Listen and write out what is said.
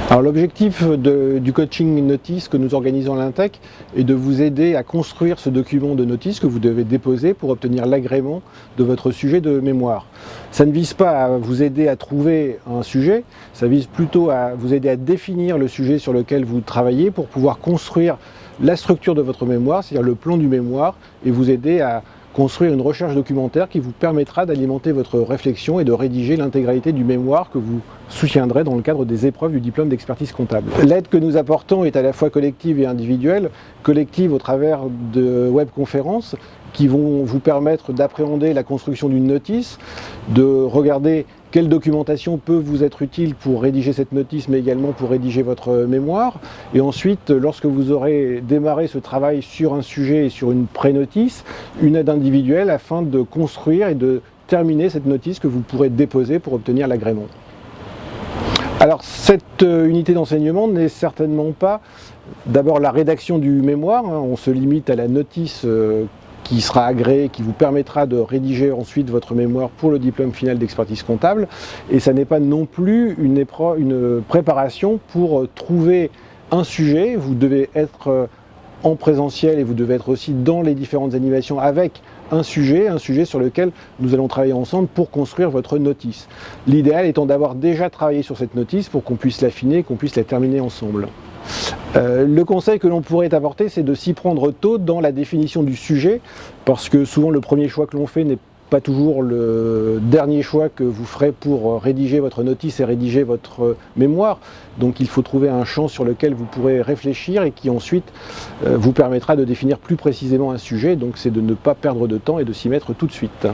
Alors l'objectif du coaching notice que nous organisons à l'Intech est de vous aider à construire ce document de notice que vous devez déposer pour obtenir l'agrément de votre sujet de mémoire. Ça ne vise pas à vous aider à trouver un sujet, ça vise plutôt à vous aider à définir le sujet sur lequel vous travaillez pour pouvoir construire la structure de votre mémoire, c'est-à-dire le plan du mémoire, et vous aider à construire une recherche documentaire qui vous permettra d'alimenter votre réflexion et de rédiger l'intégralité du mémoire que vous soutiendrez dans le cadre des épreuves du diplôme d'expertise comptable. L'aide que nous apportons est à la fois collective et individuelle. Collective au travers de webconférences qui vont vous permettre d'appréhender la construction d'une notice, de regarder quelle documentation peut vous être utile pour rédiger cette notice, mais également pour rédiger votre mémoire. Et ensuite, lorsque vous aurez démarré ce travail sur un sujet et sur une pré-notice, une aide individuelle afin de construire et de terminer cette notice que vous pourrez déposer pour obtenir l'agrément. Alors cette unité d'enseignement n'est certainement pas d'abord la rédaction du mémoire, on se limite à la notice qui sera agréée, qui vous permettra de rédiger ensuite votre mémoire pour le diplôme final d'expertise comptable, et ça n'est pas non plus une préparation pour trouver un sujet. Vous devez être en présentiel et vous devez être aussi dans les différentes animations avec un sujet sur lequel nous allons travailler ensemble pour construire votre notice. L'idéal étant d'avoir déjà travaillé sur cette notice pour qu'on puisse l'affiner, qu'on puisse la terminer ensemble. Le conseil que l'on pourrait apporter, c'est de s'y prendre tôt dans la définition du sujet, parce que souvent le premier choix que l'on fait n'est pas toujours le dernier choix que vous ferez pour rédiger votre notice et rédiger votre mémoire. Donc il faut trouver un champ sur lequel vous pourrez réfléchir et qui ensuite vous permettra de définir plus précisément un sujet. Donc c'est de ne pas perdre de temps et de s'y mettre tout de suite.